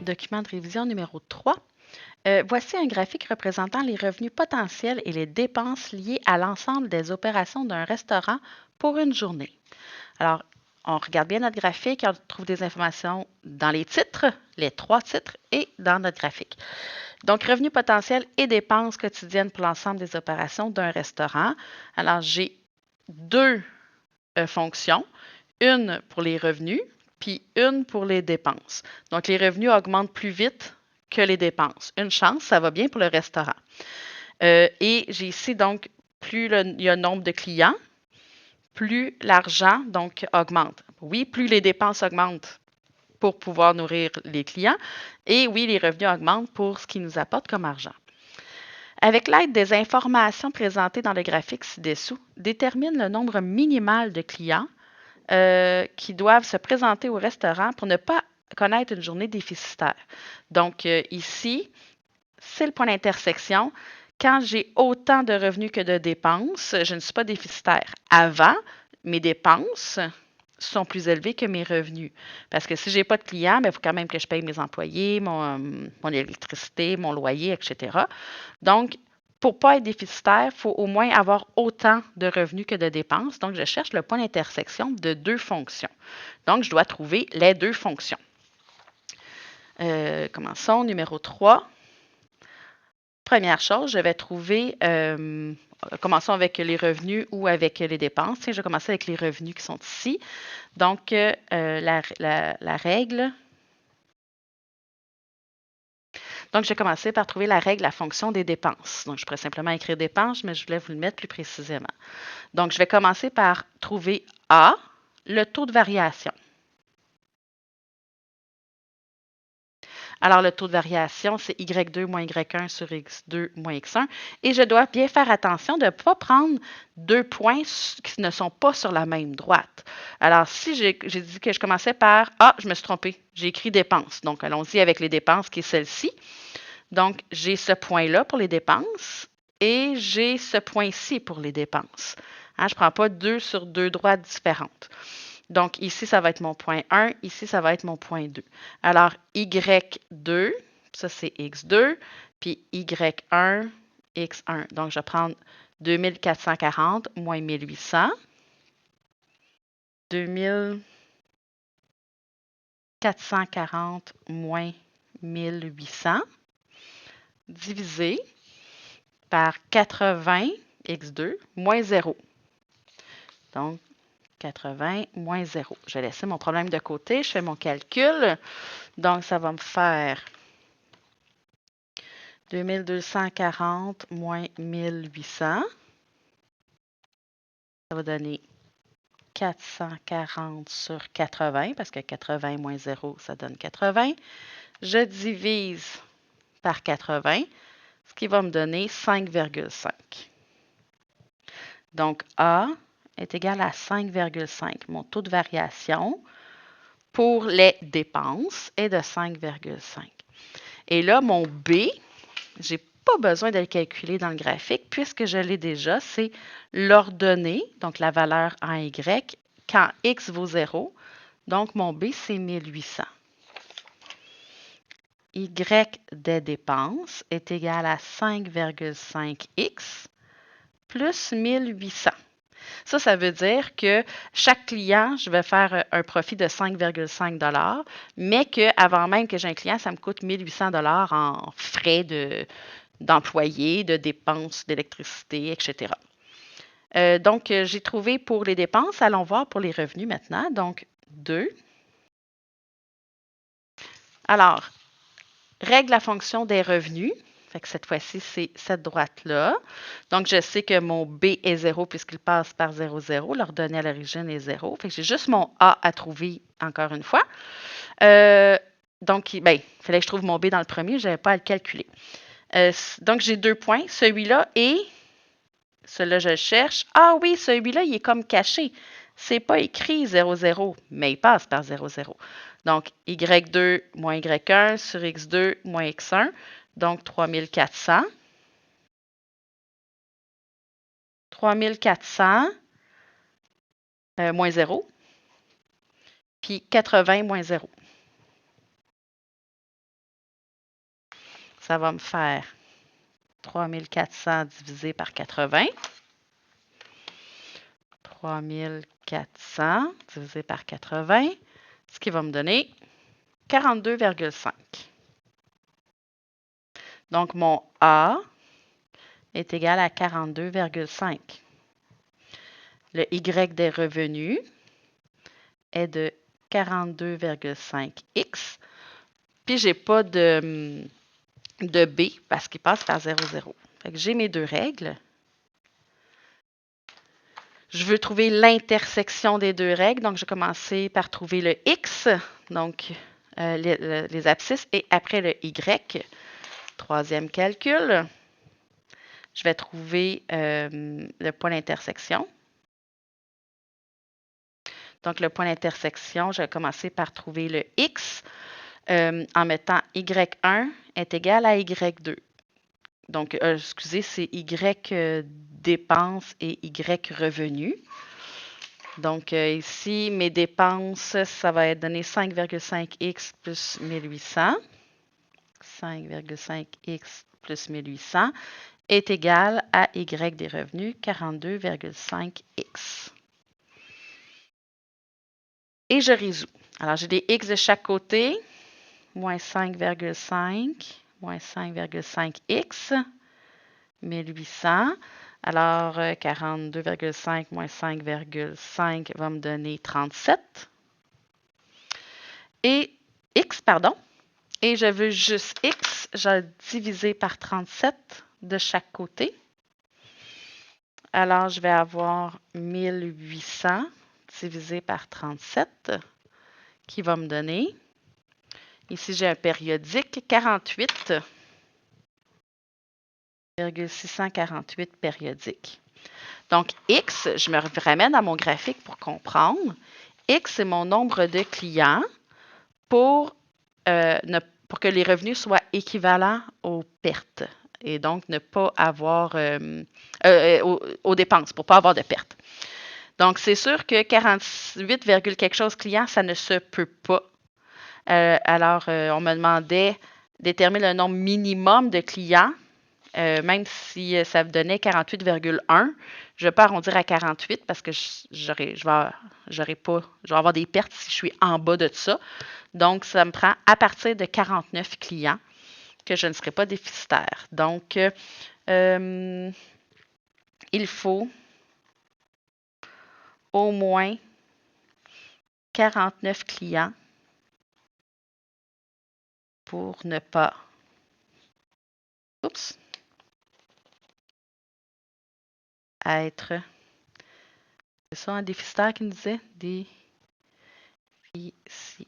Document de révision numéro 3. Voici un graphique représentant les revenus potentiels et les dépenses liées à l'ensemble des opérations d'un restaurant pour une journée. Alors, on regarde bien notre graphique, on trouve des informations dans les titres, les 3 titres, et dans notre graphique. Donc, revenus potentiels et dépenses quotidiennes pour l'ensemble des opérations d'un restaurant. Alors, j'ai deux fonctions, une pour les revenus, puis une pour les dépenses. Donc, les revenus augmentent plus vite que les dépenses. Une chance, ça va bien pour le restaurant. Et j'ai ici, donc, plus il y a un nombre de clients, plus l'argent, donc, augmente. Oui, plus les dépenses augmentent pour pouvoir nourrir les clients. Et oui, les revenus augmentent pour ce qu'ils nous apportent comme argent. Avec l'aide des informations présentées dans le graphique ci-dessous, détermine le nombre minimal de clients qui doivent se présenter au restaurant pour ne pas connaître une journée déficitaire. Donc, ici, c'est le point d'intersection. Quand j'ai autant de revenus que de dépenses, je ne suis pas déficitaire. Avant, mes dépenses sont plus élevées que mes revenus. Parce que si je n'ai pas de clients, il faut quand même que je paye mes employés, mon électricité, mon loyer, etc. Donc, pour ne pas être déficitaire, il faut au moins avoir autant de revenus que de dépenses. Donc, je cherche le point d'intersection de deux fonctions. Donc, je dois trouver les deux fonctions. Commençons. Numéro 3. Première chose, je vais trouver, commençons avec les revenus ou avec les dépenses. Tiens, je vais commencer avec les revenus qui sont ici. Donc, la règle. Donc, je vais commencer par trouver la règle, la fonction des dépenses. Donc, je pourrais simplement écrire dépenses, mais je voulais vous le mettre plus précisément. Donc, je vais commencer par trouver A, le taux de variation. Alors, le taux de variation, c'est Y2 moins Y1 sur X2 moins X1. Et je dois bien faire attention de ne pas prendre deux points qui ne sont pas sur la même droite. Alors, si j'ai dit que je commençais par A, je me suis trompée. J'ai écrit dépenses. Donc, allons-y avec les dépenses qui est celle-ci. Donc, j'ai ce point-là pour les dépenses et j'ai ce point-ci pour les dépenses. Hein, je ne prends pas deux sur deux droites différentes. Donc, ici, ça va être mon point 1. Ici, ça va être mon point 2. Alors, Y2, ça, c'est X2, puis Y1, X1. Donc, je vais prendre 2440 moins 1800. 2440 moins 1800 divisé par 80 X2 moins 0. Donc, 80 moins 0. Je vais laisser mon problème de côté. Je fais mon calcul. Donc, ça va me faire 2240 moins 1800. Ça va donner 440 sur 80, parce que 80 moins 0, ça donne 80. Je divise par 80, ce qui va me donner 5,5. Donc, A est égal à 5,5. Mon taux de variation pour les dépenses est de 5,5. Et là, mon B, je n'ai pas besoin de le calculer dans le graphique puisque je l'ai déjà, c'est l'ordonnée, donc la valeur en Y, quand X vaut 0. Donc, mon B, c'est 1800. Y des dépenses est égal à 5,5X plus 1800. Ça veut dire que chaque client, je vais faire un profit de 5,5 $, mais qu'avant même que j'ai un client, ça me coûte 1800 $ en frais d'employés, de dépenses d'électricité, etc. Donc, j'ai trouvé pour les dépenses. Allons voir pour les revenus maintenant. Donc, 2. Alors, règle la fonction des revenus. Fait que cette fois-ci, c'est cette droite-là. Donc, je sais que mon B est 0 puisqu'il passe par 0, 0. L'ordonnée à l'origine est 0. Fait que j'ai juste mon A à trouver encore une fois. Donc, il fallait que je trouve mon B dans le premier. Je n'avais pas à le calculer. Donc, j'ai 2 points. Celui-là et celui-là, je le cherche. Ah oui, celui-là, il est comme caché. C'est pas écrit 0, 0, mais il passe par 0, 0. Donc, Y2 moins Y1 sur X2 moins X1. Donc, 3400. 3400 moins 0. Puis 80 moins 0. ça va me faire 3400 divisé par 80. 3400 divisé par 80, ce qui va me donner 42,5. Donc, mon A est égal à 42,5. Le Y des revenus est de 42,5x. Puis, je n'ai pas de B parce qu'il passe par 0, 0. Fait que j'ai mes deux règles. Je veux trouver l'intersection des deux règles. Donc, je vais commencer par trouver le X, donc les abscisses, et après le Y. Troisième calcul. Je vais trouver le point d'intersection. Donc, le point d'intersection, je vais commencer par trouver le X en mettant Y1 est égal à Y2. Donc, excusez, c'est Y dépenses et Y revenus. Donc, ici, mes dépenses, ça va être donné 5,5x plus 1800. 5,5x plus 1800 est égal à Y des revenus, 42,5x. Et je résous. Alors, j'ai des x de chaque côté. Moins 5,5, moins 5,5x, 1800. Alors, 42,5 moins 5,5 va me donner 37. Et x, pardon. Et je veux juste x, je vais diviser par 37 de chaque côté. Alors, je vais avoir 1800 divisé par 37 qui va me donner, ici j'ai un périodique, 48,648 périodiques. Donc, x, je me ramène à mon graphique pour comprendre. X, c'est mon nombre de clients pour que les revenus soient équivalents aux pertes et donc ne pas avoir aux dépenses pour ne pas avoir de pertes. Donc, c'est sûr que 48, quelque chose clients, ça ne se peut pas. Alors, on me demandait déterminer le nombre minimum de clients, même si ça me donnait 48,1. Je vais pas arrondir à 48 parce que je vais avoir des pertes si je suis en bas de ça. Donc, ça me prend à partir de 49 clients que je ne serai pas déficitaire. Donc, il faut au moins 49 clients pour ne pas être, c'est ça un déficitaire qui nous disait? Déficitaire.